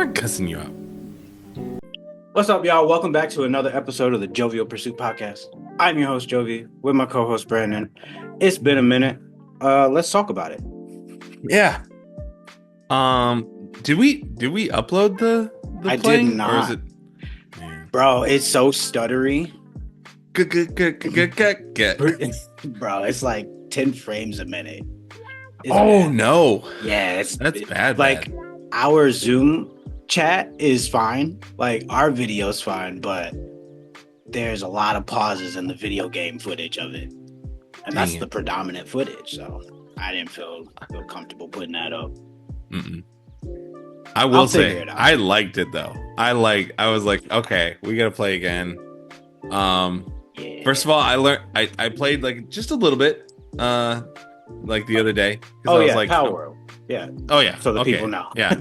not cussing you out. What's up, y'all? Welcome back to another episode of the Jovial Pursuit Podcast. I'm your host, Jovi, with my co-host, Brandon. It's been a minute. Let's talk about it. Yeah. Did we upload the I playing, did not. or is it... Bro, it's so stuttery. Get. Bro, it's like 10 frames a minute. It's Oh, bad. no. Yeah, That's bad. Like, our Zoom chat is fine. Like, our video's fine, but there's a lot of pauses in the video game footage of it. And that's the predominant footage, so I didn't feel comfortable putting that up. Mm-mm. I will say, I liked it, though. I was like, okay, we gotta play again. Yeah. First of all, I played like just a little bit, like the other day. Oh, I was yeah, like, PalWorlds. Yeah. Oh yeah. So the people know. Yeah.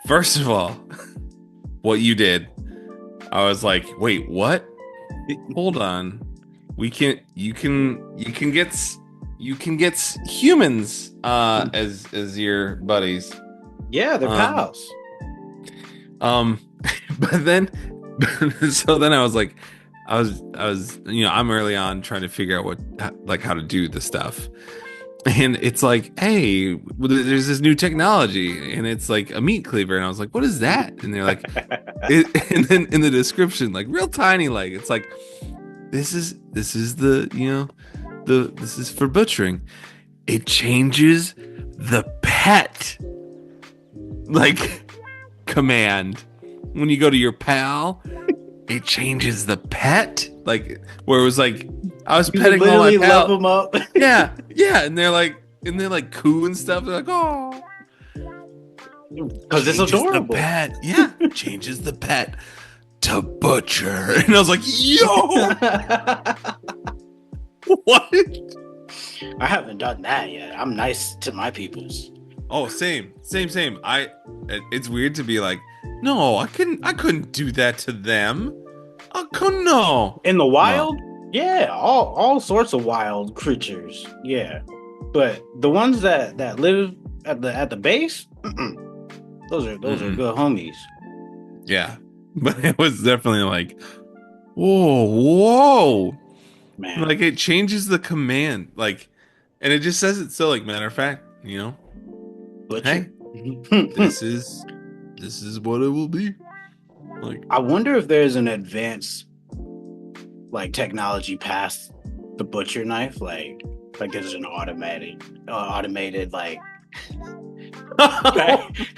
First of all, what you did, I was like, wait, what? Hold on. You can get humans as your buddies. Yeah, they're pals. But then so then I was like, I was I'm early on trying to figure out how to do the stuff. And it's like, hey, there's this new technology, and it's like a meat cleaver, and I was like, what is that? And they're like, and then in the description, like real tiny, like it's like, this is the this is for butchering. It changes the pet like command when you go to your pal. It changes the pet, like where it was like I was petting all my pals. Love them up. yeah, and they're like coo and stuff. They're like, oh, because it's adorable. The pet, yeah, changes the pet to butcher, and I was like, yo, what? I haven't done that yet. I'm nice to my peoples. Oh, same. It's weird to be like, no, I couldn't do that to them. I couldn't. No. In the wild, yeah, all sorts of wild creatures, yeah. But the ones that live at the base, those are good homies. Yeah, but it was definitely like, whoa, man. Like it changes the command, like, and it just says it so. Like matter of fact, Butcher. Hey, this is what it will be. Like, I wonder if there's an advanced like technology past the butcher knife, like there's an automated like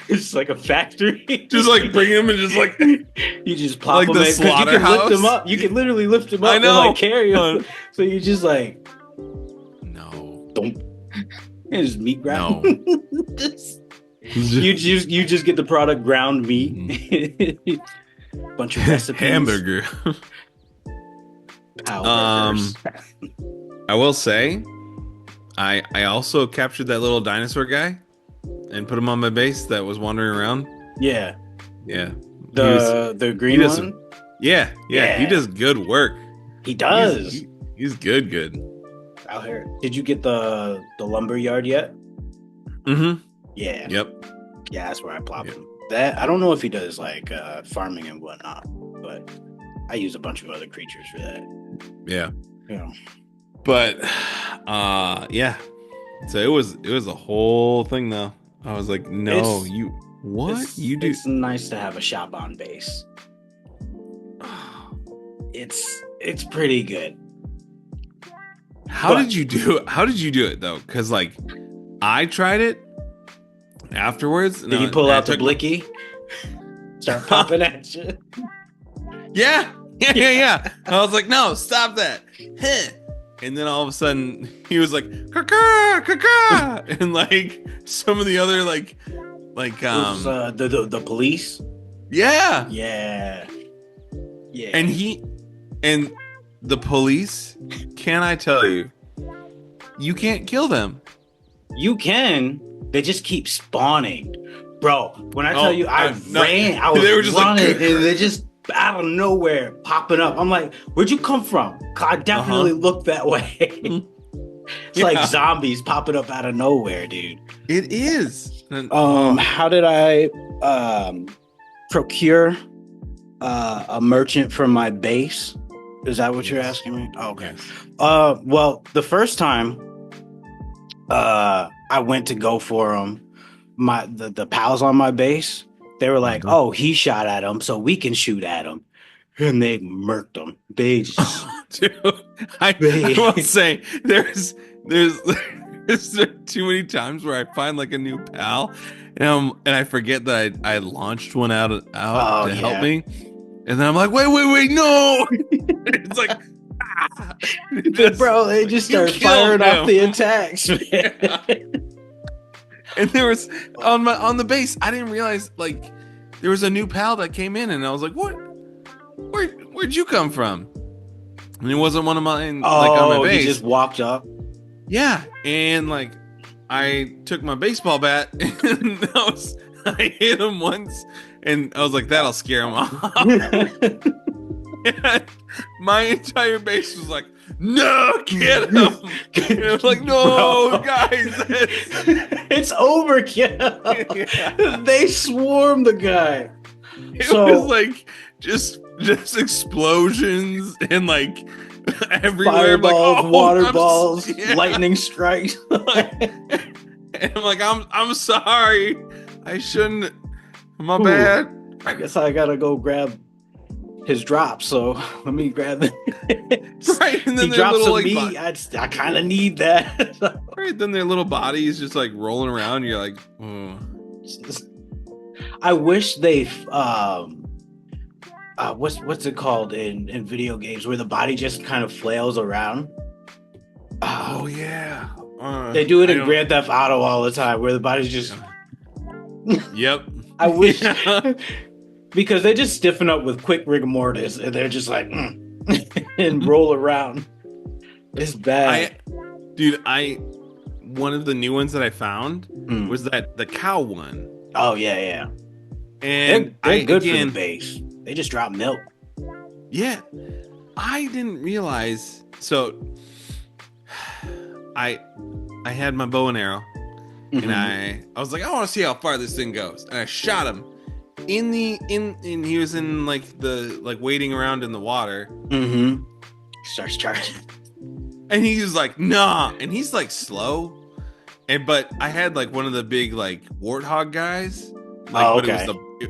it's like a factory. Just like bring him and just like you just plop like them the in, slaughterhouse. You can lift them up. You can literally lift them up. I know. And like carry them. So you just like don't. It's meat ground. No. You just get the product ground meat. Bunch of recipes. Hamburger. I will say, I also captured that little dinosaur guy and put him on my base that was wandering around. Yeah. The green one. Yeah. He does good work. He does. He's good. Out here. Did you get the lumber yard yet? Mm-hmm. Yeah. Yep. Yeah, that's where I plop him. That I don't know if he does like farming and whatnot, but I use a bunch of other creatures for that. Yeah. Yeah. But yeah. So it was a whole thing though. I was like, no, you do. It's nice to have a shop on base. It's pretty good. How did you do it though? Because like I tried it afterwards. Did you pull out the blicky? Start popping at you? Yeah. I was like, no, stop that. And then all of a sudden he was like, caca, caca. And like some of the other like the police. Yeah. And the police, can I tell you, you can't kill them. You can. They just keep spawning. Bro, when I tell you I ran, I was running, and they just out of nowhere popping up. I'm like, where'd you come from? I definitely look that way. It's like zombies popping up out of nowhere, dude. It is. Oh, How did I procure a merchant from my base? Is that what you're asking me? Oh, okay. yes. Well, the first time I went to go for him, the pals on my base, they were like, Mhm. "Oh, he shot at him, so we can shoot at him," and they murked him. They just Dude, I they won't say there's there's too many times where I find like a new pal, and I forget that I launched one out oh to help yeah. me, and then I'm like, wait, no! It's like, ah, Bro, they just you started killed firing off the him. attacks, man. Yeah. And there was on the base, I didn't realize like there was a new pal that came in, and I was like, what? Where'd you come from? And it wasn't one of mine, like on my Oh, he base. just walked up. Yeah, and like I took my baseball bat and I hit him once, and I was like, that'll scare him off. And my entire base was like, no, get him. And I was like, no, Bro. guys, It's overkill. Yeah. They swarm the guy. It So- was like just explosions and like everywhere. I'm like, Fireballs, oh, water balls, yeah. lightning strikes. And I'm like, I'm sorry. I shouldn't. My Ooh. bad. I guess I gotta go grab his drop. So let me grab it. Right, and then He their dropped little some like meat. I kind of need that. right, then their little bodies just like rolling around. You're like, oh. I wish they what's it called in video games where the body just kind of flails around. Oh yeah. They do it I in don't- Grand Theft Auto all the time where the body's just Yep. I wish Yeah. because they just stiffen up with quick rigor mortis and they're just like and roll around. It's bad. Dude, one of the new ones that I found Mm. was that the cow one. Oh yeah. And They're good again, for the base. They just drop milk. yeah, I didn't realize. So, I had my bow and arrow, and Mhm. I was like, I want to see how far this thing goes, and I shot him in he was in like the waiting around in the water, Mm-hmm. Starts charging. and he was like, nah, and he's like slow, but I had like one of the big like warthog guys, like, Oh, but okay.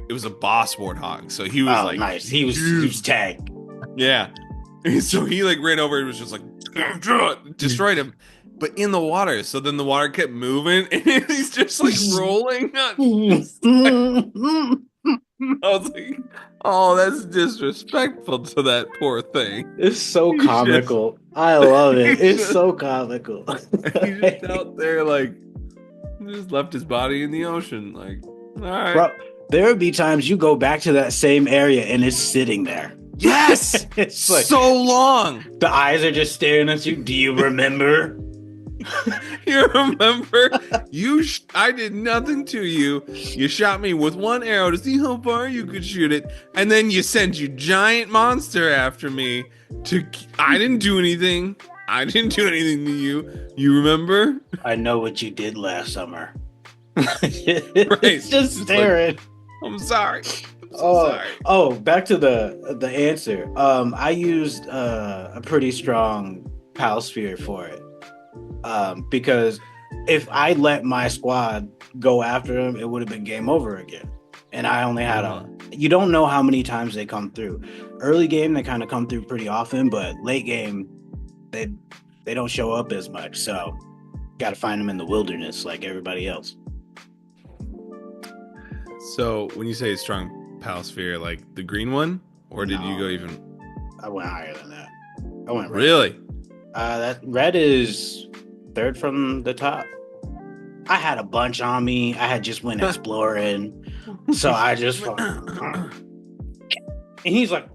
it was a boss warthog, so he was Oh, like, nice. He was tagged. yeah. And so he like ran over and was just like destroyed him, but in the water. So then the water kept moving, and he's just like rolling. I was like, oh, that's disrespectful to that poor thing. It's so He's comical. I love it. he's It's just- so comical. He's just out there like just left his body in the ocean. Like, all right. Bro, there would be times you go back to that same area and it's sitting there. Yes, It's like so long. the eyes are just staring at you. Do you remember? You remember? I did nothing to you. You shot me with one arrow to see how far you could shoot it, and then you sent your giant monster after me. I didn't do anything. I didn't do anything to you. You remember? I know what you did last summer. Right. It's just It's staring. I'm sorry. I'm so sorry. Oh, back to the answer. I used a pretty strong pal sphere for it. Because if I let my squad go after him, it would have been game over again. And I only had you don't know how many times they come through. Early game, they kind of come through pretty often, but late game, they don't show up as much. So got to find them in the wilderness like everybody else. So when you say strong pal sphere, like the green one, or did you No. go even? I went higher than that. I went red. Really? That red is third from the top. I had a bunch on me. I had just went exploring, so I just. And he's like.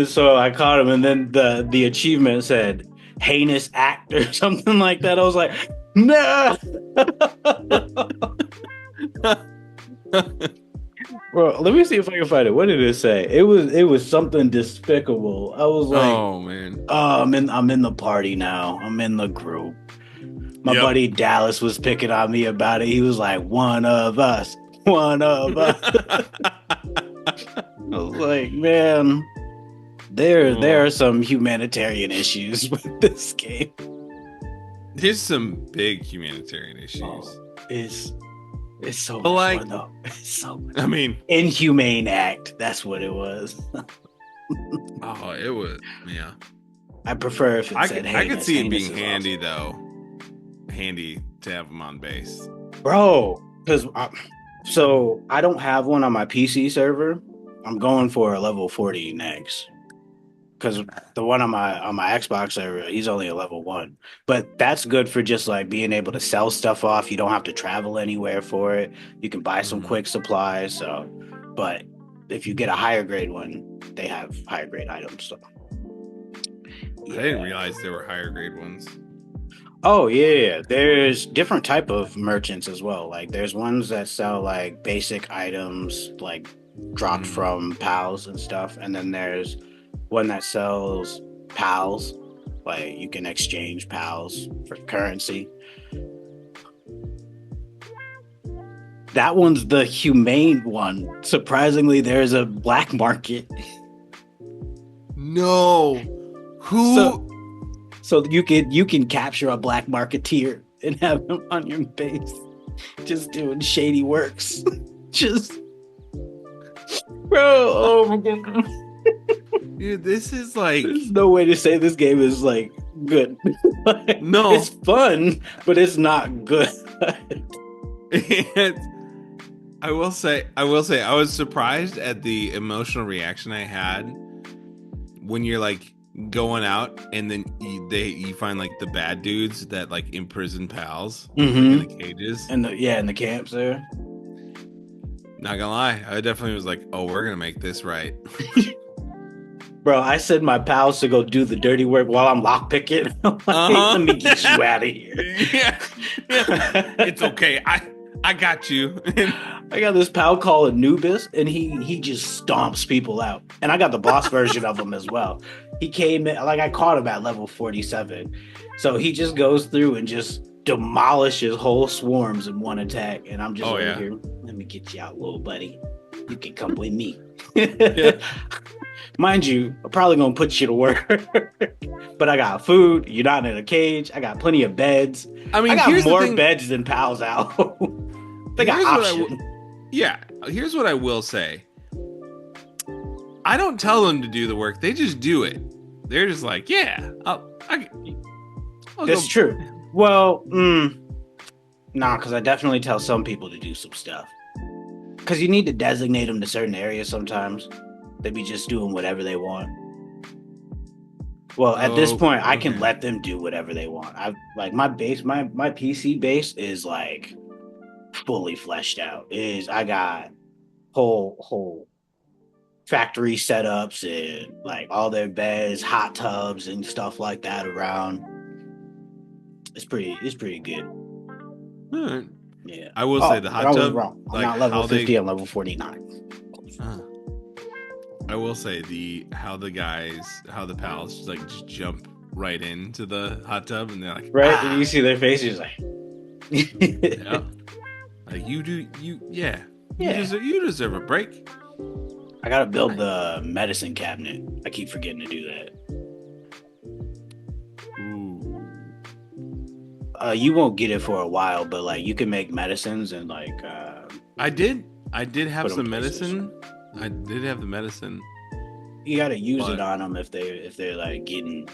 So I caught him, and then the achievement said "heinous act" or something like that. I was like, no. Bro, let me see if I can find it. What did it say? It was something despicable. I was like, Oh man. oh, I'm in the party now. I'm in the group. My Yep. buddy Dallas was picking on me about it. He was like, "One of us, one of us." I was like, man, there are some humanitarian issues with this game. There's some big humanitarian issues. Oh, it's so But, much like, fun though. It's so much I mean, inhumane act. That's what it was. oh, it was, yeah. I prefer if it said I could heinous. see it Heinous being is handy awesome. though. Handy to have them on base. Bro. Because so I don't have one on my PC server. I'm going for a level 40 next. Because the one on my Xbox server, he's only a level 1. But that's good for just like being able to sell stuff off. You don't have to travel anywhere for it. You can buy some quick supplies. So, but if you get a higher grade one, they have higher grade items. So. Yeah. I didn't realize there were higher grade ones. Oh yeah, there's different type of merchants as well. Like there's ones that sell like basic items like dropped from pals and stuff, and then there's one that sells pals, like you can exchange pals for currency. That one's the humane one. Surprisingly, there's a black market. No. Who? So you can capture a black marketeer and have him on your base, just doing shady works. Just, bro. Oh my god. Dude, this is like, There's no way to say this game is like good. no. It's fun, but it's not good. And I will say, I was surprised at the emotional reaction I had when you're like going out and then you find like the bad dudes that like imprison pals in the cages and in the camps there. Not gonna lie, I definitely was like, oh, we're gonna make this right. Bro, I send my pals to go do the dirty work while I'm lockpicking. Let me get you out of here. Yeah. It's okay. I got you. I got this pal called Anubis, and he just stomps people out. And I got the boss version of him as well. He came in, like I caught him at level 47. So he just goes through and just demolishes whole swarms in one attack. And I'm just over here. Let me get you out, little buddy. You can come with me. Yeah. Mind you, I'm probably gonna put you to work. But I got food, you're not in a cage, I got plenty of beds. I mean, I got more beds than pals out. They got options. Here's what I will say. I don't tell them to do the work, they just do it. They're just like, yeah, that's true. Well, nah, because I definitely tell some people to do some stuff. Because you need to designate them to certain areas sometimes. They be just doing whatever they want. Well, at this point, I can let them do whatever they want. I like my base, my PC base is like fully fleshed out. I got whole factory setups and like all their beds, hot tubs, and stuff like that around. It's pretty good. Right. Yeah, I will say the hot tub. I was wrong. I'm not level 50. I'm level 49. I will say how the pals just jump right into the hot tub and they're like, right, and you see their faces like, yeah, like you deserve a break. I gotta build the medicine cabinet. I keep forgetting to do that. Ooh. You won't get it for a while, but like you can make medicines and like. I did have some medicine. I did have the medicine. You gotta use it on them if they're like getting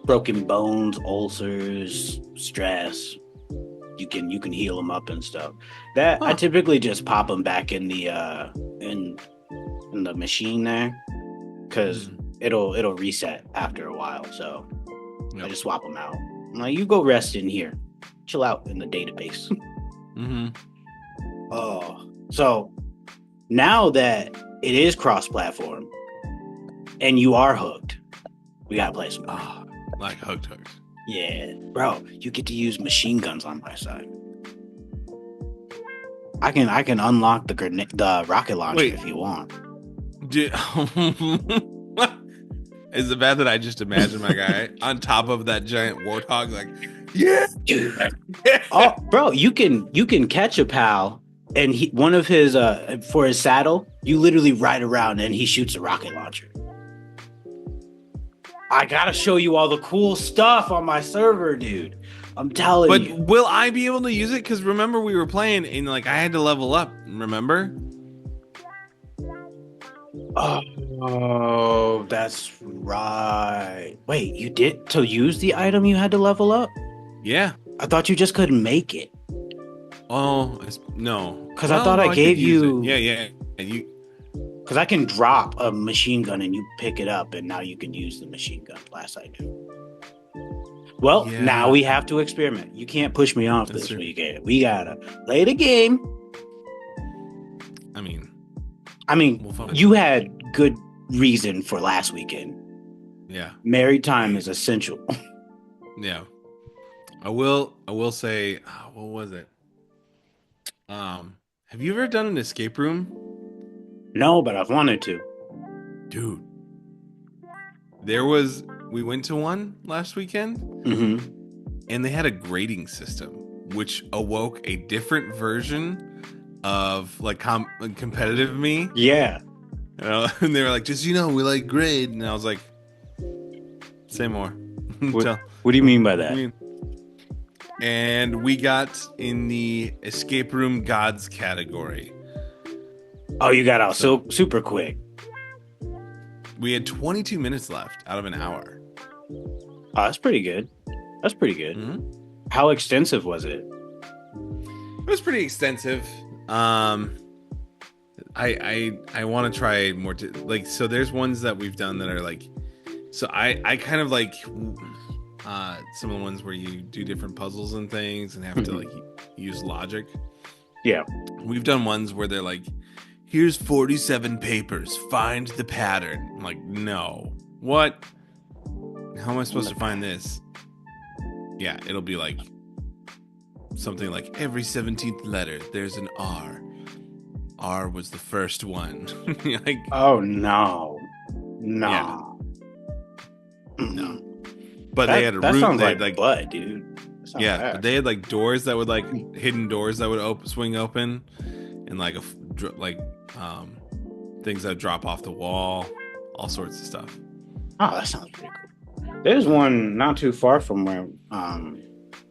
broken bones, ulcers, stress. You can heal them up and stuff. That I typically just pop them back in the in the machine there because it'll reset after a while. So I just swap them out. I'm like, you go rest in here, chill out in the database. Oh, so now that it is cross-platform and you are hooked, we gotta play some. Like hooked. Yeah, bro, you get to use machine guns on my side. I can unlock the rocket launcher if you want. Is it bad that I just imagine my guy on top of that giant warthog, like Yeah. Dude. Oh, bro, you can catch a pal, and one of his for his saddle, you literally ride around and he shoots a rocket launcher. I gotta show you all the cool stuff on my server, dude. I'm telling But you. will I be able to use it? Because remember we were playing and like I had to level up. Remember? Oh, that's right. Wait, you did to use the item you had to level up? Yeah. I thought you just couldn't make it. Oh no. Because I Well, thought I no, I could gave use it. you. Yeah, yeah. And you. Because I can drop a machine gun and you pick it up, and now you can use the machine gun. Last I knew. Well, now Yeah. we have to experiment. You can't push me off That's this true. weekend. We gotta play the game. I mean, I mean, we'll find. you had good reason for last weekend. Yeah. Married time is essential. Yeah. I will. I will say. What was it? Have you ever done an escape room, No, but I've wanted to. dude? There was. We went to one last weekend, Mm-hmm. and they had a grading system, which awoke a different version of like competitive me. Yeah. And they were like, just we like grade, and I was like, say more. What, what do you mean by that? And we got in the escape room gods category. Oh, you got out so super quick. We had 22 minutes left out of an hour. Oh, that's pretty good. That's pretty good. Mm-hmm. How extensive was it? It was pretty extensive. I want to try more. So there's ones that we've done that are like. So I kind of like some of the ones where you do different puzzles and things and have to like use logic. Yeah. We've done ones where they're like, here's 47 papers, find the pattern. I'm like, no. What? How am I supposed to find this? Yeah, it'll be like something like every 17th letter, there's an R. R was the first one. Like, oh no. No. Yeah. No. But they had a that room. sounds They like, had like butt, dude. yeah, Bad. but they had like doors that would like hidden doors that would swing open, and like things that drop off the wall, all sorts of stuff. Oh, that sounds pretty cool. There's one not too far from where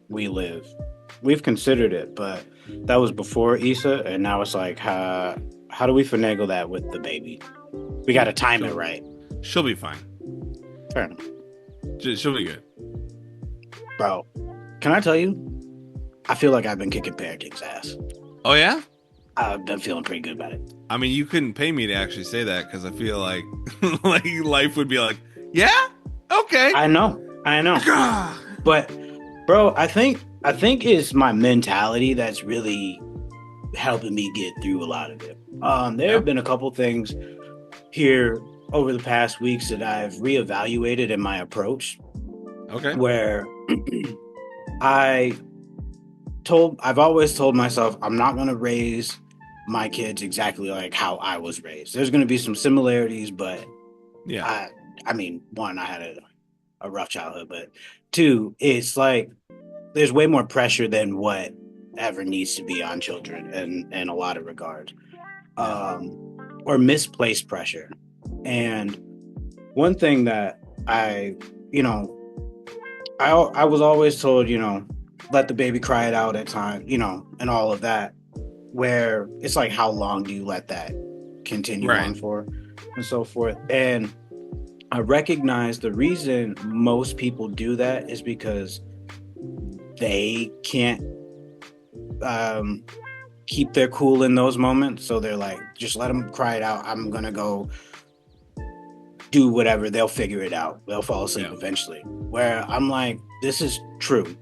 we live. We've considered it, but that was before Issa, and now it's like, how do we finagle that with the baby? We got to time it right. She'll be fine. Fair enough. She'll be good. Bro, can I tell you? I feel like I've been kicking parenting's ass. Oh yeah? I've been feeling pretty good about it. I mean, you couldn't pay me to actually say that because I feel like like life would be like, yeah, okay. I know. But bro, I think it's my mentality that's really helping me get through a lot of it. There have been a couple things here over the past weeks that I've reevaluated in my approach. Okay. Where I've always told myself I'm not going to raise my kids exactly like how I was raised. There's going to be some similarities, but yeah, I mean, one, I had a rough childhood, but two, it's like there's way more pressure than what ever needs to be on children in a lot of regards, or misplaced pressure. And one thing that I was always told, let the baby cry it out at times, and all of that, where it's like, how long do you let that continue on for and so forth? And I recognize the reason most people do that is because they can't keep their cool in those moments. So they're like, just let them cry it out. I'm going to go do whatever. They'll figure it out. They'll fall asleep eventually. Where I'm like, this is true.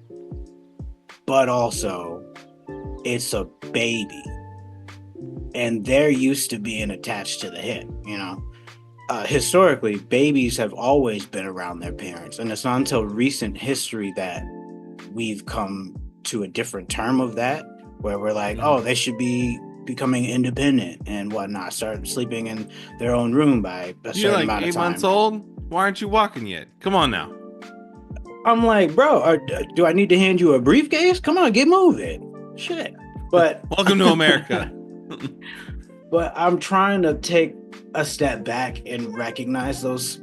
But also, it's a baby. And they're used to being attached to the hip, historically, babies have always been around their parents. And it's not until recent history that we've come to a different term of that, where we're like, oh, they should be becoming independent and whatnot, start sleeping in their own room by a certain amount of time. You're like 8 months old? Why aren't you walking yet? Come on now. I'm like, bro, do I need to hand you a briefcase? Come on, get moving. Shit. But Welcome to America. but I'm trying to take a step back and recognize those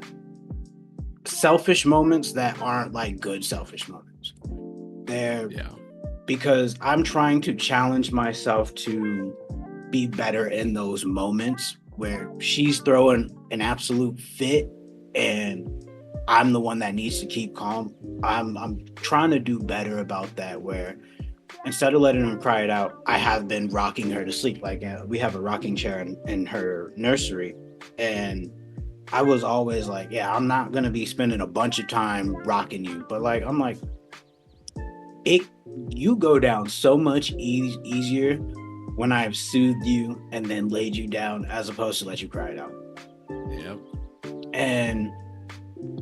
selfish moments that aren't like good selfish moments. They're Yeah. because I'm trying to challenge myself to be better in those moments where she's throwing an absolute fit and I'm the one that needs to keep calm. I'm trying to do better about that where instead of letting her cry it out, I have been rocking her to sleep. Like we have a rocking chair in her nursery, and I was always like, yeah, I'm not gonna be spending a bunch of time rocking you, but like I'm like, it you go down so much easier when I've soothed you and then laid you down as opposed to let you cry it out. Yep. And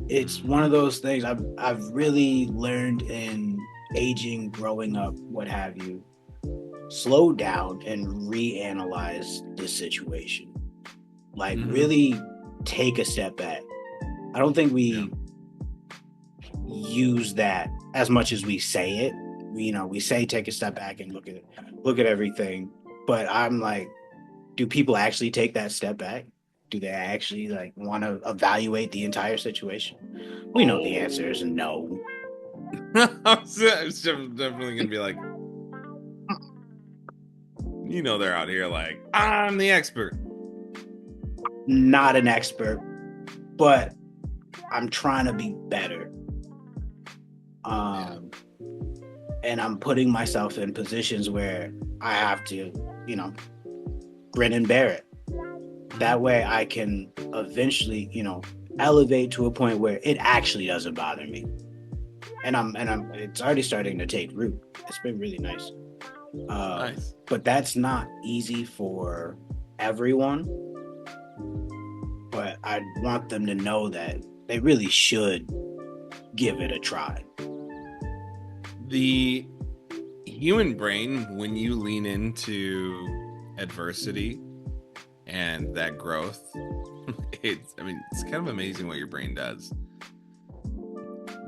it's one of those things I've really learned in aging, growing up, what have you. Slow down and reanalyze the situation. Like really take a step back. I don't think we use that as much as we say it. We say take a step back and look at everything. But I'm like, do people actually take that step back? Do they actually like want to evaluate the entire situation? We know the answer is no. I was definitely gonna be like, they're out here like, I'm the expert. Not an expert, but I'm trying to be better. And I'm putting myself in positions where I have to, grin and bear it. That way I can eventually, elevate to a point where it actually doesn't bother me. And it's already starting to take root. It's been really nice. Nice. But that's not easy for everyone. But I want them to know that they really should give it a try. The human brain, when you lean into adversity and that growth, it's kind of amazing what your brain does.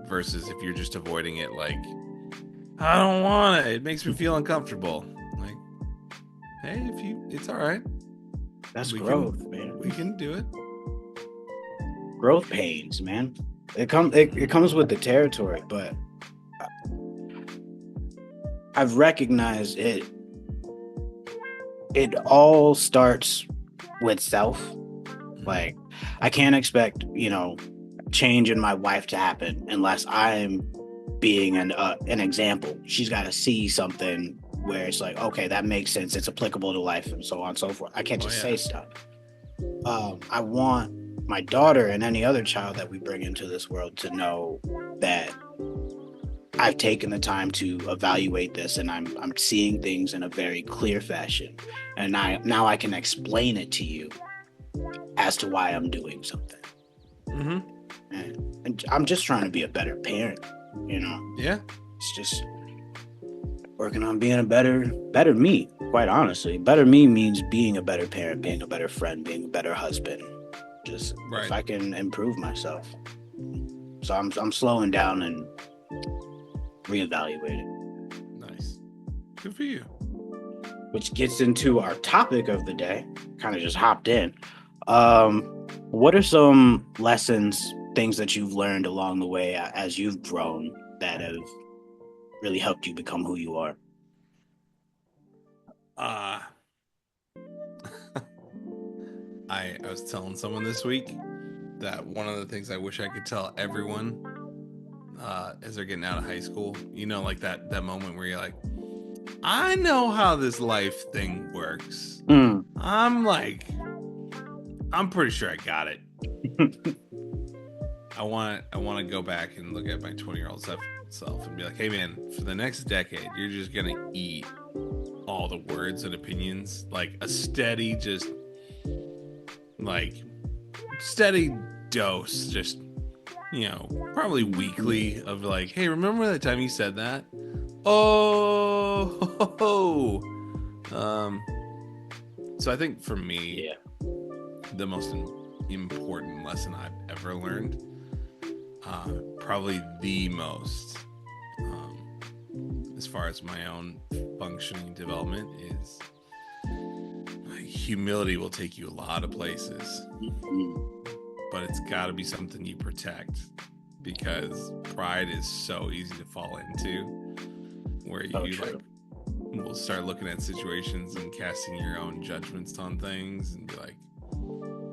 Versus if you're just avoiding it, like, I don't want it. It makes me feel uncomfortable. Like, hey, it's all right. That's growth, man. We can do it. Growth pains, man. It comes with the territory, but I've recognized it. It all starts with self. Like, I can't expect, change in my wife to happen unless I'm being an example. She's got to see something where it's like, okay, that makes sense. It's applicable to life and so on and so forth. I can't just say stuff. I want my daughter and any other child that we bring into this world to know that I've taken the time to evaluate this and I'm seeing things in a very clear fashion. And now I can explain it to you as to why I'm doing something. And I'm just trying to be a better parent, Yeah. It's just working on being a better me, quite honestly. Better me means being a better parent, being a better friend, being a better husband. Just right. If I can improve myself. So I'm slowing down and reevaluating. Nice. Good for you. Which gets into our topic of the day. Kind of just hopped in. What are some lessons, things that you've learned along the way as you've grown that have really helped you become who you are? I was telling someone this week that one of the things I wish I could tell everyone as they're getting out of high school, like that moment where you're like, I know how this life thing works. I'm pretty sure I got it. I want to go back and look at my 20-year-old self and be like, hey man, for the next decade, you're just gonna eat all the words and opinions, like a steady dose, just probably weekly of like, hey, remember that time you said that? So I think for me, the most important lesson I've ever learned Probably the most, as far as my own functioning development, is humility will take you a lot of places, but it's got to be something you protect, because pride is so easy to fall into, where you like will start looking at situations and casting your own judgments on things and be like,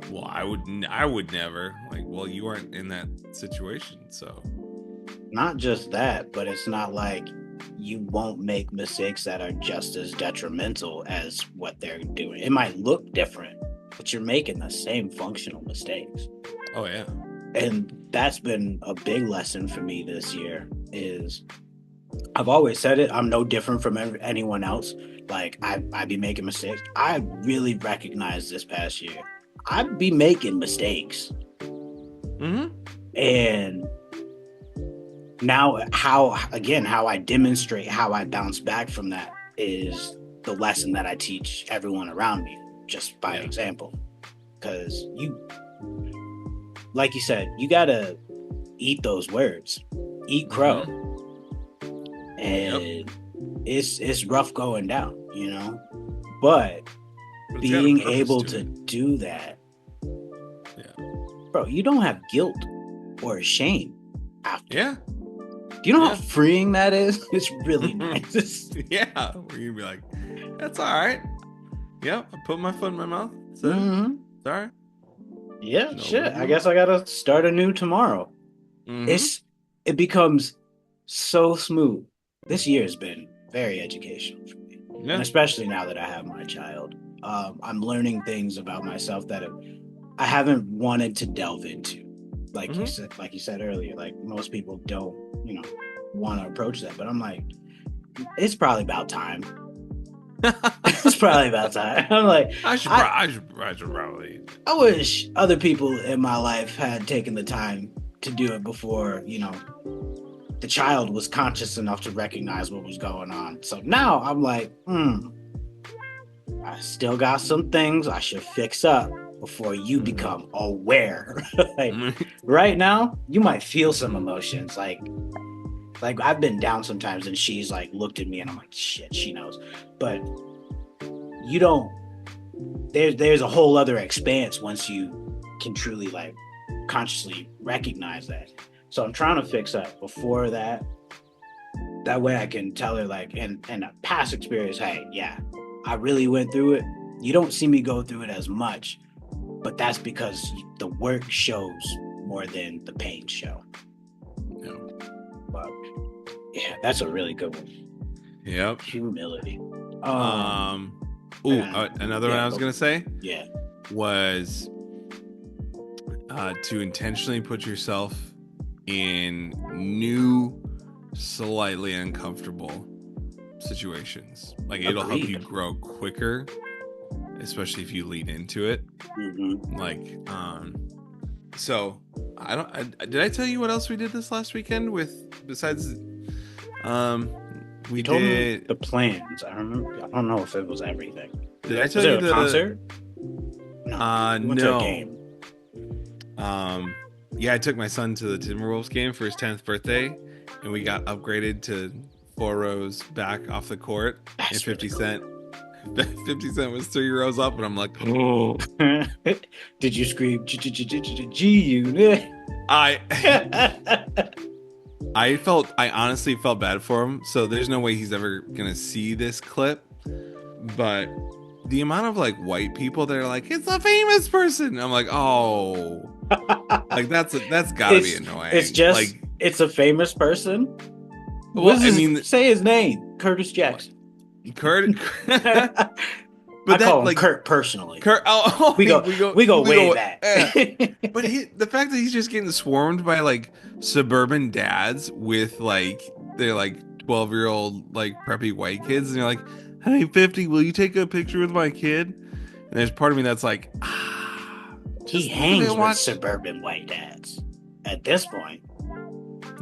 well, I would never. Like, well, you weren't in that situation, so. Not just that, but it's not like you won't make mistakes that are just as detrimental as what they're doing. It might look different, but you're making the same functional mistakes. Oh yeah. And that's been a big lesson for me this year. Is I've always said it, I'm no different from anyone else. Like, I be making mistakes. I really recognized this past year, I'd be making mistakes. And now how I demonstrate how I bounce back from that is the lesson that I teach everyone around me, just by example. Because like you said, you gotta eat those words, eat crow. And it's rough going down, you know, but being able to do that, bro, you don't have guilt or shame after. Yeah. Do you know how freeing that is? It's really nice. Yeah. Where you'd be like, that's all right. Yep. I put my foot in my mouth. So it's all right. Yeah, no, shit. I guess I gotta start anew tomorrow. It becomes so smooth. This year has been very educational for me, and especially now that I have my child. I'm learning things about myself that I haven't wanted to delve into. Like you said earlier, like most people don't, want to approach that. But I'm like, it's probably about time. It's probably about time. I'm like, I should probably. I wish other people in my life had taken the time to do it before, the child was conscious enough to recognize what was going on. So now I'm like, I still got some things I should fix up before you become aware. Like right now, you might feel some emotions. Like I've been down sometimes and she's like looked at me and I'm like, shit, she knows. But you don't, there's a whole other expanse once you can truly like consciously recognize that. So I'm trying to fix up before that. That way I can tell her like, in a past experience, hey, yeah, I really went through it. You don't see me go through it as much, but that's because the work shows more than the pain show. Yeah. But yeah, that's a really good one. Yep. Humility. Another one I was going to say was to intentionally put yourself in new, slightly uncomfortable situations. Like it'll help you grow quicker, especially if you lean into it. Like, so did I tell you what else we did this last weekend besides, we told did me the plans. I don't know if it was everything. Did I tell you the concert? No. We went to a game. Yeah, I took my son to the Timberwolves game for his 10th birthday, and we got upgraded to 4 rows back off the court. That's and 50 Cent. 50 Cent was 3 rows up, and I'm like, oh. Did you scream G-Unit? I honestly felt bad for him, so there's no way he's ever gonna see this clip. But the amount of like white people that are like, it's a famous person. I'm like, oh, like that's gotta be annoying. It's just like it's a famous person. Well, I mean, say his name, Curtis Jackson. Kurt. But I call him like Kurt personally. Kurt. We go way back. But the fact that he's just getting swarmed by like suburban dads with like they're like 12-year-old like preppy white kids, and you're like, hey, 50, will you take a picture with my kid? And there's part of me that's like, he hangs with suburban white dads at this point.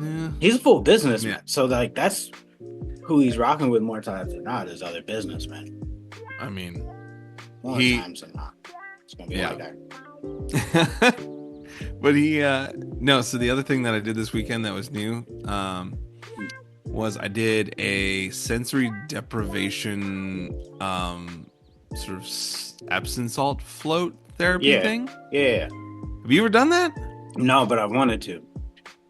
Yeah. He's a full businessman, so like that's who he's rocking with more times than not is other businessmen. I mean, more times than not, it's gonna be like that. But he no, so the other thing that I did this weekend that was new was I did a sensory deprivation sort of Epsom salt float therapy Yeah, thing. yeah. Have you ever done that? No, but I wanted to.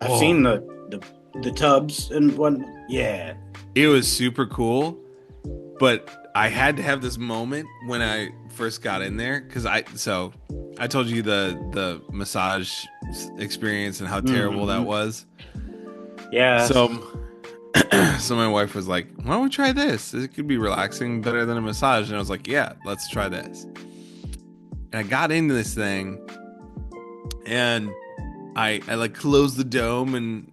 I've Oh, seen the tubs and what. Yeah. it was super cool, but I had to have this moment when I first got in there because I told you the massage experience and how terrible that Mm-hmm. was. Yes. So so my wife was like, "Why don't we try this? It could be relaxing better than a massage." And I was like, "Yeah, let's try this." And I got into this thing, and I like closed the dome, and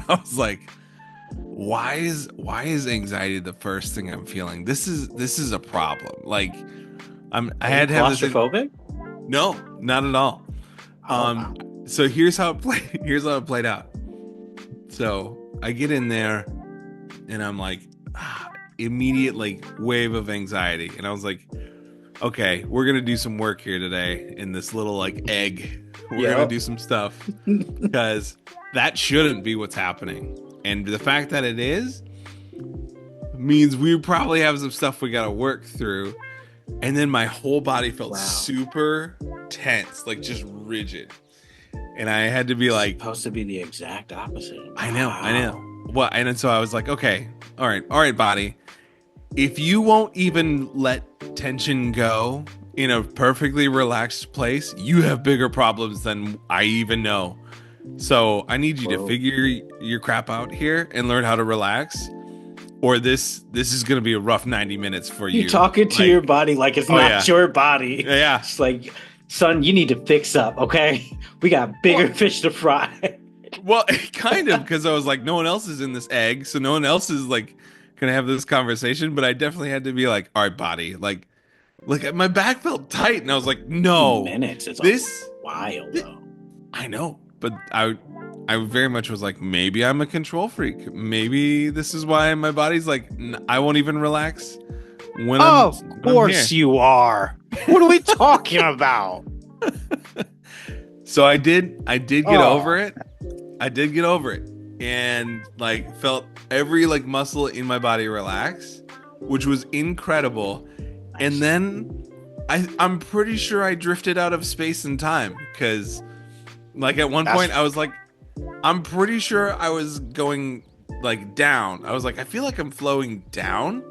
I was like, why is anxiety the first thing I'm feeling? This is a problem. Like I Are you had to have this in, claustrophobic? no, not at all. Oh Um wow. so here's how it played here's how it played out. So I get in there and I'm like immediate like wave of anxiety, and I was like, okay, we're gonna do some work here today in this little like egg. We're gonna Yep. do some stuff because that shouldn't be what's happening. And the fact that it is means we probably have some stuff we gotta work through. And then my whole body felt Wow. super tense, like just rigid. And I had to be It's like, supposed to be the exact opposite. I know. Wow. Well, and then so I was like, okay, all right, body. If you won't even let tension go in a perfectly relaxed place, you have bigger problems than I even know. So I need you to Whoa. figure your crap out here and learn how to relax, or this is gonna be a rough 90 minutes for You you. talking to your Like, body like it's oh not yeah, your body. yeah. It's like, son, you need to fix up, okay? We got Well, bigger fish to fry. well, kind of because I was like, no one else is in this egg, so no one else is like gonna have this conversation. But I definitely had to be like, all right, body, like my back felt tight, and I was like, no, Minutes is a this, while thi- though. I know, but I very much was like, maybe I'm a control freak. Maybe this is why my body's like, I won't even relax when Of I'm course here. you are. What are we talking about? So I did get over Oh, it. I did get over it, and like felt every like muscle in my body relax, which was incredible. And nice. then I'm pretty sure I drifted out of space and time because like at one point That's I was like, I'm pretty sure I was going like down. I was like, I feel like I'm flowing down,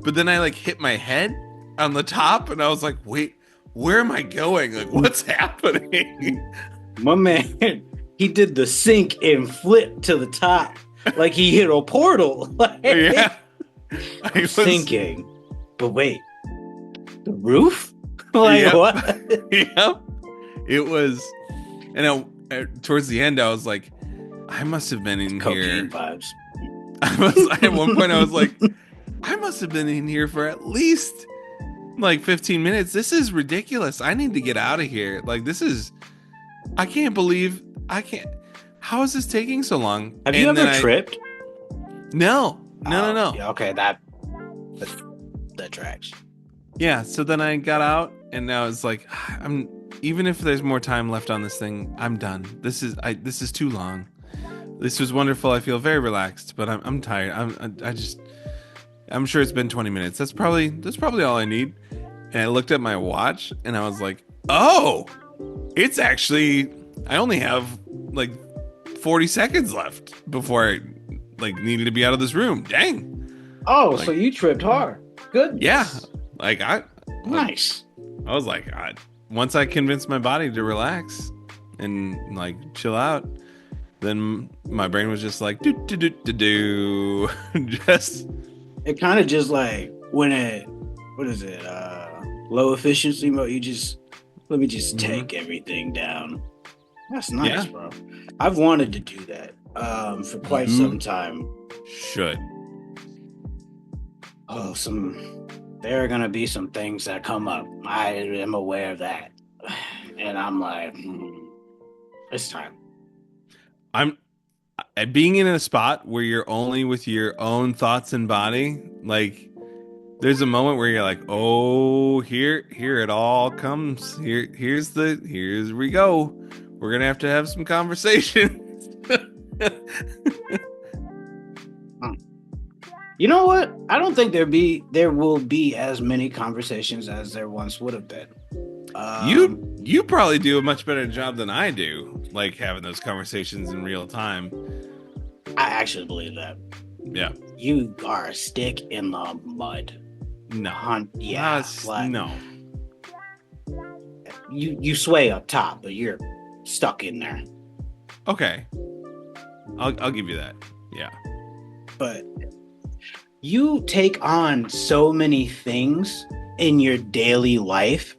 but then I like hit my head on the top, and I was like, wait, where am I going? Like, what's happening? my man. He did the sink and flip to the top like he hit a portal. Yeah, Like, I I'm was. sinking. But wait, the roof? Like Yep, what? yep. It was, and towards the end, I was like, I must have been in Cocaine here. vibes. I was at one point, I was like, I must have been in here for at least like 15 minutes. This is ridiculous. I need to get out of here. Like, this is, I can't believe, I can't. How is this taking so long? Have you And then ever tripped? no, no, no, Oh, no. yeah, okay, that that tracks. Yeah. So then I got out, and now it's like, I'm, even if there's more time left on this thing, I'm done. This is too long. This was wonderful. I feel very relaxed, but I'm tired. I'm sure it's been 20 minutes. That's probably all I need. And I looked at my watch, and I was like, "Oh, it's actually I only have like 40 seconds left before I like needed to be out of this room." Dang. Oh, so Like, you tripped hard. yeah. Goodness. Like Nice. I was like, once I convinced my body to relax and like chill out, then my brain was just like do do do do do, just It kind of just like when it, what is it? Low efficiency mode. You just let me just mhm. take everything down. That's nice, Yeah. bro. I've wanted to do that for quite some You time. should. Oh, there are gonna be some things that come up. I am aware of that, and I'm like, it's time. I'm being in a spot where you're only with your own thoughts and body. Like there's a moment where you're like, oh, here it all comes. Here's we go. We're gonna have to have some conversation. Hmm. You know what? I don't think there will be as many conversations as there once would have been. You probably do a much better job than I do, like having those conversations in real time. I actually believe that. Yeah. You are a stick in the mud. No. Yeah. Like No. you sway up top, but you're stuck in there. Okay. I'll give you that. Yeah. But you take on so many things in your daily life.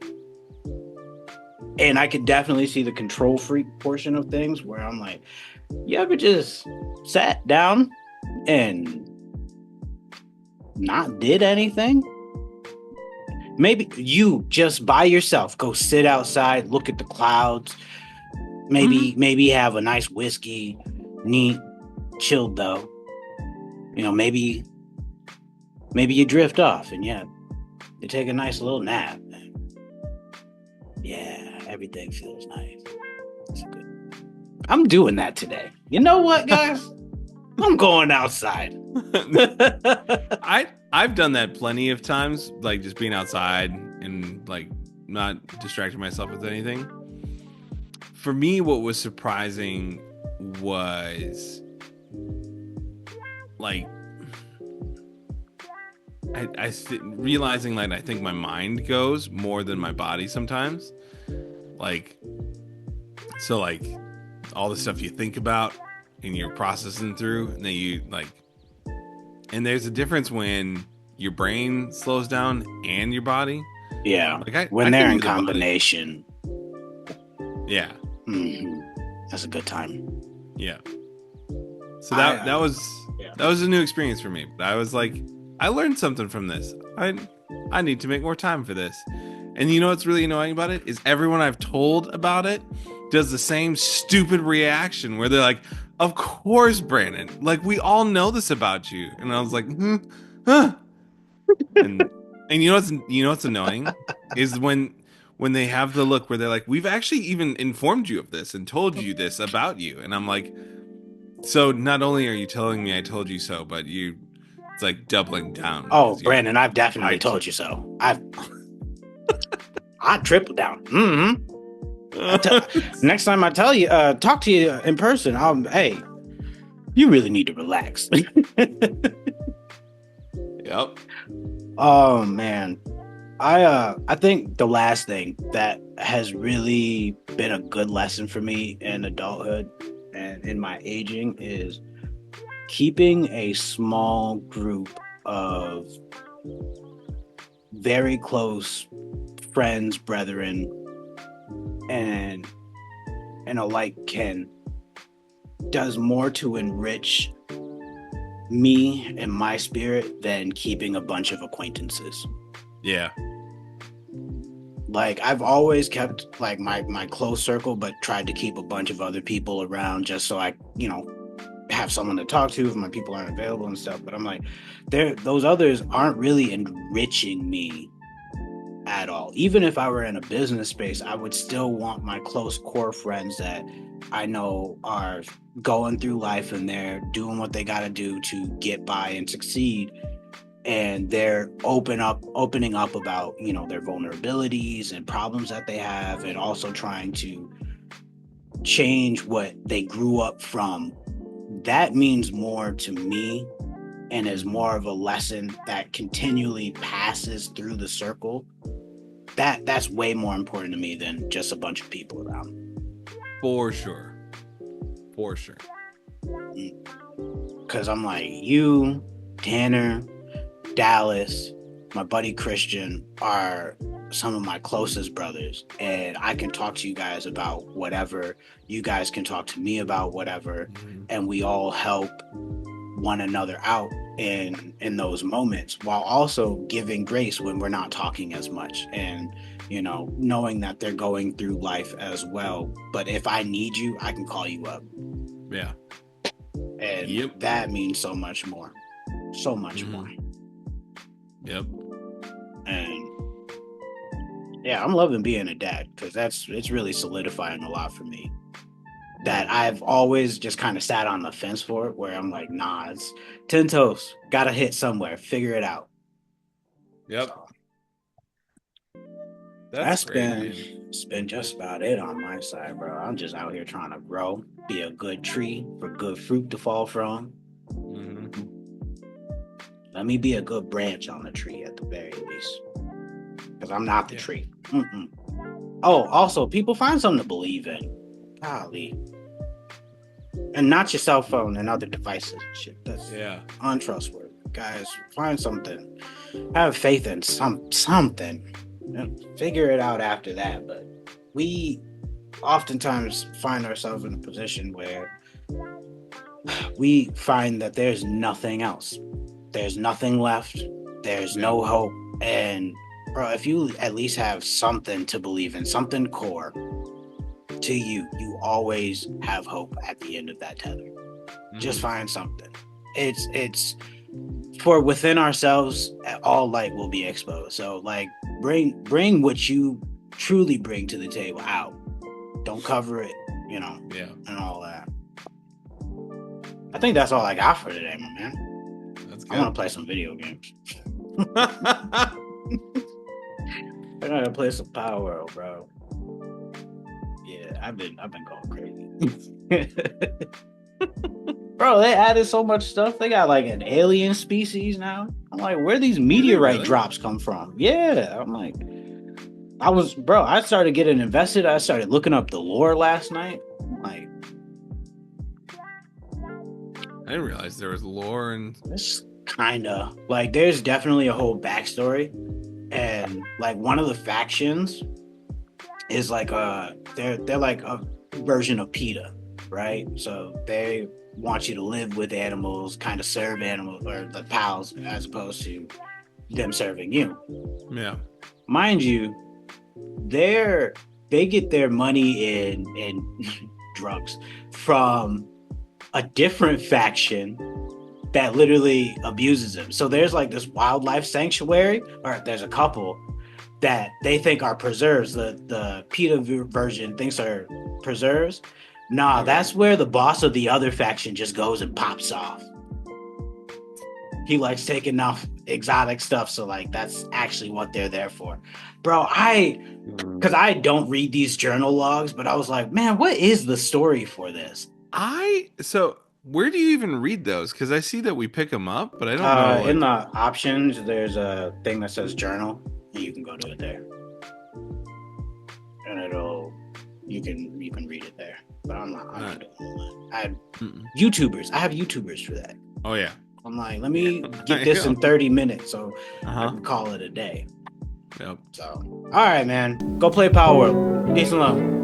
And I could definitely see the control freak portion of things where I'm like, you ever just sat down and not did anything? Maybe you just by yourself go sit outside, look at the clouds, maybe have a nice whiskey, neat, chilled though. You know, maybe you drift off and yeah, you take a nice little nap. Yeah, everything feels nice. It's good. I'm doing that today. You know what, guys? I'm going outside. I've done that plenty of times, like just being outside and like not distracting myself with anything. For me, what was surprising was like realizing like I think my mind goes more than my body sometimes. Like, so like all the stuff you think about and you're processing through, and then you like, and there's a difference when your brain slows down and your body. Yeah, like when they're in combination. Yeah. Mm-hmm. That's a good time. Yeah. So that was a new experience for me. I was like, I learned something from this. I need to make more time for this. And you know what's really annoying about it is everyone I've told about it does the same stupid reaction where they're like, "Of course, Brandon. Like we all know this about you." And I was like, huh. And you know what's annoying is when they have the look where they're like, "We've actually even informed you of this and told you this about you." And I'm like, so not only are you telling me I told you so, but it's like doubling down. Oh, Brandon, I've definitely told you so. I tripled down. Mm-hmm. Next time I tell you, talk to you in person, hey, you really need to relax. Yep. Oh man. I think the last thing that has really been a good lesson for me in adulthood and in my aging is keeping a small group of very close friends, brethren, and alike kin does more to enrich me and my spirit than keeping a bunch of acquaintances. Yeah. Like I've always kept like my close circle, but tried to keep a bunch of other people around just so I, have someone to talk to if my people aren't available and stuff. But I'm like, those others aren't really enriching me at all. Even if I were in a business space, I would still want my close core friends that I know are going through life and they're doing what they got to do to get by and succeed. And they're opening up about, their vulnerabilities and problems that they have, and also trying to change what they grew up from. That means more to me and is more of a lesson that continually passes through the circle. That's way more important to me than just a bunch of people around. For sure. Because I'm like, you, Tanner, Dallas, my buddy Christian are some of my closest brothers, and I can talk to you guys about whatever. You guys can talk to me about whatever, and we all help one another out in those moments, while also giving grace when we're not talking as much, and knowing that they're going through life as well. But if I need you, I can call you up. Yeah. And that means so much more. So much more. Yep. And yeah, I'm loving being a dad because it's really solidifying a lot for me. That I've always just kind of sat on the fence for it, where I'm like, nah, it's 10 toes, gotta hit somewhere, figure it out. Yep. So That's that's great, been man. it's been just about it on my side, bro. I'm just out here trying to grow, be a good tree for good fruit to fall from. Hmm. Let me be a good branch on the tree at the very least, because I'm not the Yeah. tree. Mm-mm. Oh, also, people find something to believe in. Golly. And not your cell phone and other devices and shit. That's Yeah. untrustworthy. Guys, find something. Have faith in something. And figure it out after that. But we oftentimes find ourselves in a position where we find that there's nothing else. There's nothing left. There's Yeah. no hope. And bro, if you at least have something to believe in, something core to you, you always have hope at the end of that tether. Just find something. It's for within ourselves, all light will be exposed. So like bring what you truly bring to the table out. Don't cover it, Yeah. and all that. I think that's all I got for today, my man. That's I want to good. play some video games. I gotta play some PalWorlds, bro. Yeah, I've been going crazy. Bro, they added so much stuff. They got like an alien species now. I'm like, where these Do they meteorite really? drops come from? Yeah, I'm like, I started getting invested. I started looking up the lore last night. I'm like, I didn't realize there was lore and it's kind of like there's definitely a whole backstory, and like one of the factions is like they're like a version of PETA, right? So they want you to live with animals, kind of serve animals or the pals, as opposed to them serving you. yeah. Mind you, they get their money in drugs from a different faction that literally abuses them. So there's like this wildlife sanctuary, or there's a couple that they think are preserves. The PETA version thinks are preserves. Nah, Okay. that's where the boss of the other faction just goes and pops off. He likes taking off exotic stuff, so like that's actually what they're there for. Bro, because I don't read these journal logs, but I was like, man, what is the story for this? So where do you even read those? Because I see that we pick them up, but I don't know. In Like, the options, there's a thing that says journal, and you can go to it there, and you can read it there. But I'm not doing that. I have YouTubers. I have YouTubers for that. oh yeah. I'm like, let me get this in 30 minutes, so I can call it a day. Yep. So, all right, man, go play Power World. Peace and love.